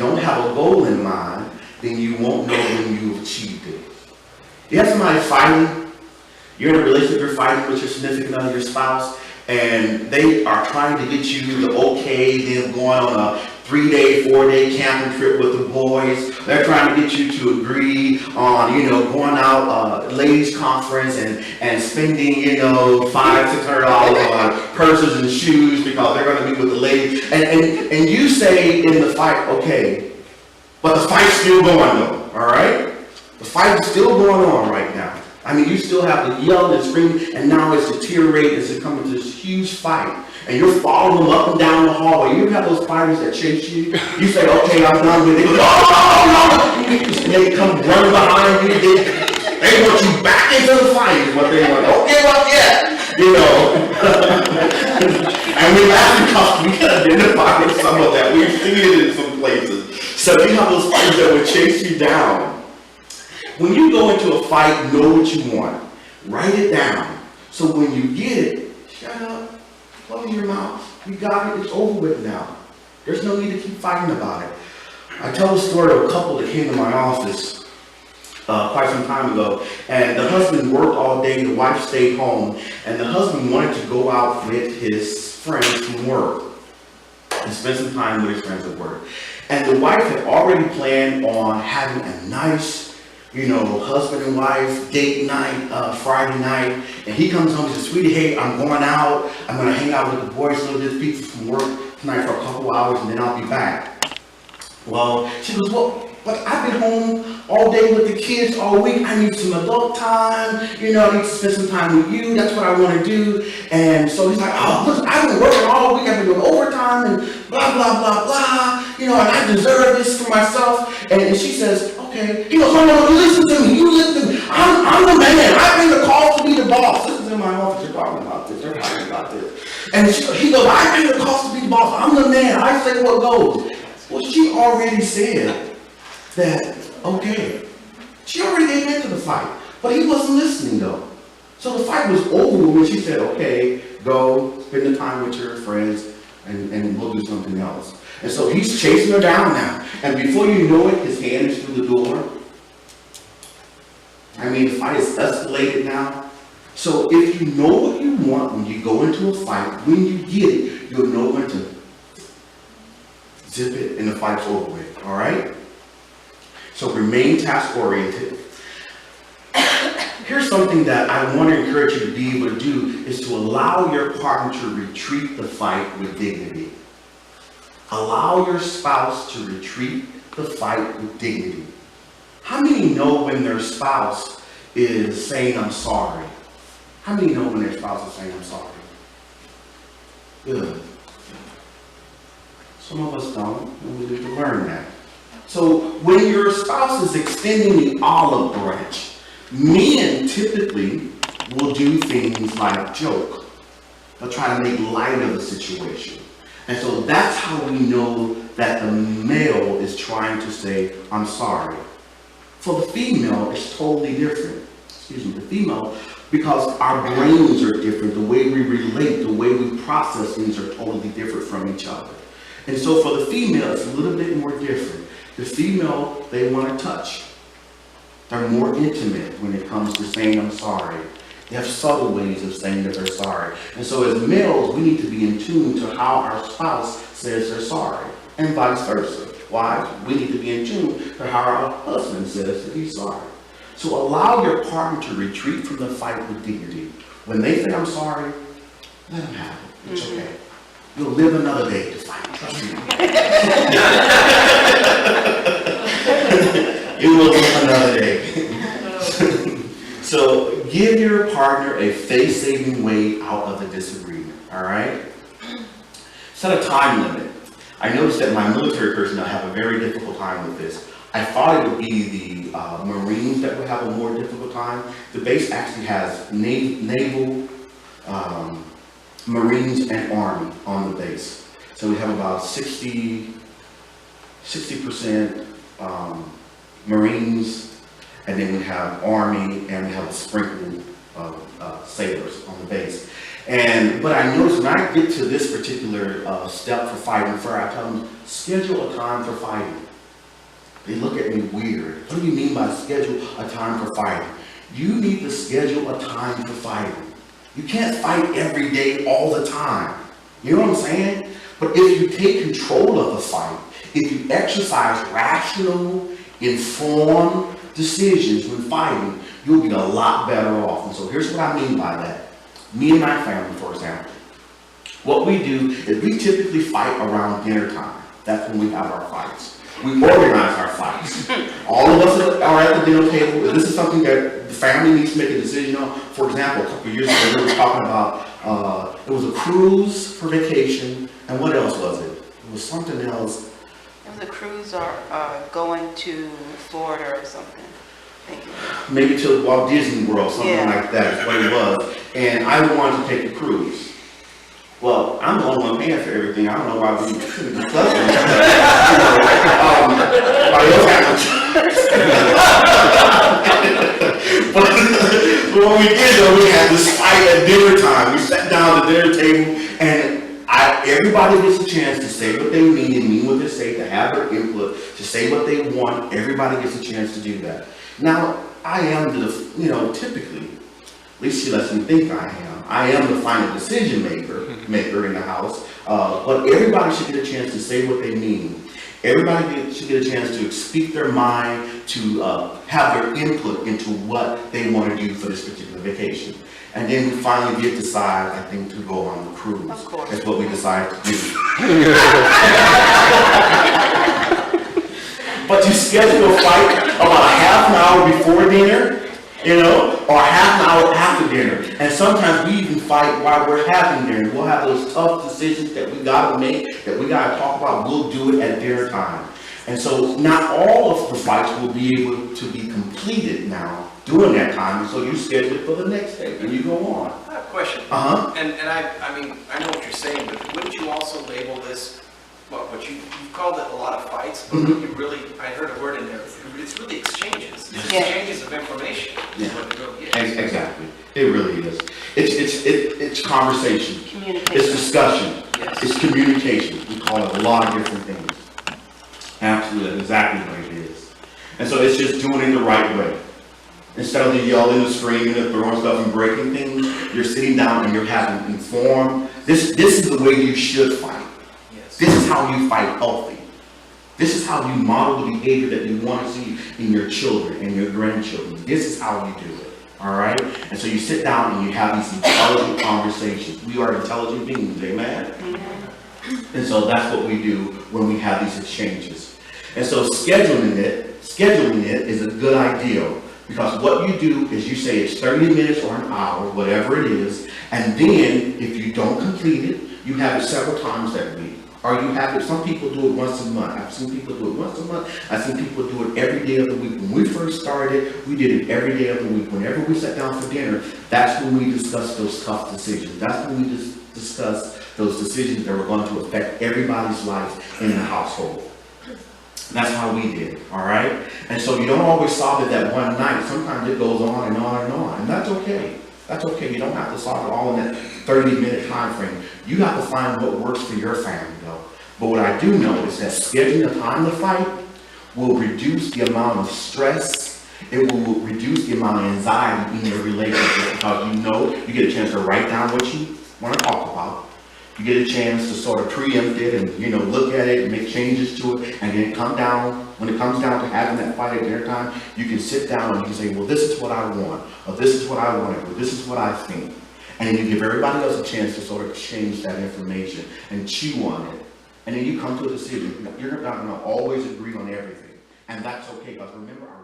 don't have a goal in mind, then you won't know when you've achieved it. You have somebody fighting, you're in a relationship, you're fighting with your significant other, your spouse, and they are trying to get you to okay them going on a 3-day, 4-day camping trip with the boys. They're trying to get you to agree on, going out, ladies conference and spending, $500-$600 on purses and shoes because they're going to be with the ladies. And you say in the fight, okay, but the fight's still going though, all right? The fight is still going on right now. I mean, you still have to yell and scream, and now it's deteriorating, it's coming to this huge fight. And you're following them up and down the hallway. You have those fighters that chase you. You say, okay, I'm done with it. No! And they come running behind you. They want you back into the fight is what they want. Don't give up yet. And we laugh because we can identify with some of that. We've seen it in some places. So you have those fighters that will chase you down. When you go into a fight, know what you want. Write it down. So when you get it, shut up. Close your mouth. You got it. It's over with now. There's no need to keep fighting about it. I tell the story of a couple that came to my office quite some time ago. And the husband worked all day. The wife stayed home. And the husband wanted to go out with his friends from work and spend some time with his friends at work. And the wife had already planned on having a nice husband and wife date night, Friday night, and he comes home and says, sweetie, hey, I'm going out. I'm going to hang out with the boys, a little bit of pizza from work tonight for a couple hours, and then I'll be back. Well, she goes, well, but I've been home all day with the kids all week. I need some adult time. I need to spend some time with you. That's what I want to do. And so he's like, oh, listen, I've been working all week. I've been doing overtime and blah, blah, blah, blah. And I deserve this for myself. And she says, okay. He goes, no, you listen to me. You listen to me. I'm the man. I've been the call to be the boss. This is in my office. They're talking about this. They're talking about this. And he goes, I've been the call to be the boss. I'm the man. I say what goes. Well, she already said that, okay. She already gave into the fight. But he wasn't listening, though. So the fight was over when she said, okay, go spend the time with your friends and we'll do something else. And so he's chasing her down now. And before you know it, his hand is through the door. I mean, the fight is escalated now. So if you know what you want when you go into a fight, when you get it, you'll know when to zip it and the fight's over with, all right? So remain task-oriented. Here's something that I want to encourage you to be able to do is to allow your partner to retreat the fight with dignity. Allow your spouse to retreat the fight with dignity. How many know when their spouse is saying, I'm sorry? How many know when their spouse is saying, I'm sorry? Good. Some of us don't, and we need to learn that. So when your spouse is extending the olive branch, men typically will do things like joke. They'll try to make light of the situation. And so that's how we know that the male is trying to say, I'm sorry. For the female, it's totally different. The female, because our brains are different, the way we relate, the way we process things are totally different from each other. And so for the female, it's a little bit more different. The female, they want to touch. They're more intimate when it comes to saying, I'm sorry. They have subtle ways of saying that they're sorry. And so as males, we need to be in tune to how our spouse says they're sorry, and vice versa. Wives, we need to be in tune to how our husband says that he's sorry. So allow your partner to retreat from the fight with dignity. When they say, I'm sorry, let them have it. It's okay. You'll live another day to fight. Trust me. You will live another day. So give your partner a face-saving way out of the disagreement, all right? Set a time limit. I noticed that my military personnel have a very difficult time with this. I thought it would be the Marines that would have a more difficult time. The base actually has naval, Marines, and Army on the base. So we have about 60% Marines, and then we have Army, and we have a sprinkle of sailors on the base. But I noticed when I get to this particular step for fighting fire, I tell them, schedule a time for fighting. They look at me weird. What do you mean by schedule a time for fighting? You need to schedule a time for fighting. You can't fight every day all the time. You know what I'm saying? But if you take control of the fight, if you exercise rational, informed decisions when fighting, you'll be a lot better off. And so here's what I mean by that. Me and my family, for example, what we do is we typically fight around dinner time. That's when we have our fights. We organize our fights. All of us are at the dinner table. This is something that the family needs to make a decision on. For example, a couple of years ago, we were talking about, it was a cruise for vacation, and what else was it? It was something else. It was a cruise or going to Florida or something. Thank you. Maybe to Walt Disney World, something Yeah. like that is what it was. And I wanted to take a cruise. Well, I'm the only one paying for everything. I don't know why we couldn't discuss it. Everybody else had no choice. But when we did though, we had this fight at dinner time. We sat down at the dinner table and everybody gets a chance to say what they mean and mean what they say, to have their input, to say what they want. Everybody gets a chance to do that. Now, I am typically, at least she lets me think I am the final decision maker in the house, but everybody should get a chance to say what they mean. Everybody should get a chance to speak their mind, to have their input into what they want to do for this particular vacation. And then we finally did decide, I think, to go on the cruise. Of course. That's what we decided to do. But to schedule a fight about a half an hour before dinner, or half an hour after dinner. And sometimes we even fight while we're having dinner. We'll have those tough decisions that we gotta make, that we gotta talk about. We'll do it at dinner time. And so not all of the fights will be able to be completed now during that time. And so you schedule it for the next day and you go on. I have a question. Uh-huh. And I mean, I know what you're saying, but wouldn't you also label this, what you've called it a lot of fights, but you really, I heard a word in there, it's really exchanges. It's Yeah. exchanges of information. Yeah. Is what it really is. Exactly. It really is. It's conversation. It's Communication. discussion. Yes. It's communication. We call it a lot of different things. Absolutely, exactly what it is. And so it's just doing it the right way. Instead of the yelling and screaming and throwing stuff and breaking things, you're sitting down and you're having informed. This is the way you should fight. Yes. This is how you fight healthy. This is how you model the behavior that you want to see in your children and your grandchildren. This is how you do it. All right? And so you sit down and you have these intelligent conversations. We are intelligent beings, amen? And so that's what we do when we have these exchanges. And so scheduling it is a good idea, because what you do is you say it's 30 minutes or an hour, whatever it is, and then if you don't complete it, you have it several times that week. Or you have it, some people do it once a month. I've seen people do it once a month. I've seen people do it every day of the week. When we first started, we did it every day of the week. Whenever we sat down for dinner, that's when we discussed those tough decisions. That's when we discussed those decisions that were going to affect everybody's life in the household. That's how we did it, all right? And so you don't always solve it that one night. Sometimes it goes on and on and on, and that's okay. That's okay. You don't have to solve it all in that 30-minute time frame. You have to find what works for your family, though. But what I do know is that scheduling a time to fight will reduce the amount of stress. It will reduce the amount of anxiety in your relationship, because you get a chance to write down what you want to talk about. You get a chance to sort of preempt it and, look at it and make changes to it, and then when it comes down to having that fight at dinner time, you can sit down and you can say, well, this is what I want, or this is what I want to do, this is what I think. And then you give everybody else a chance to sort of exchange that information and chew on it. And then you come to a decision. You're not going to always agree on everything. And that's okay, because remember, our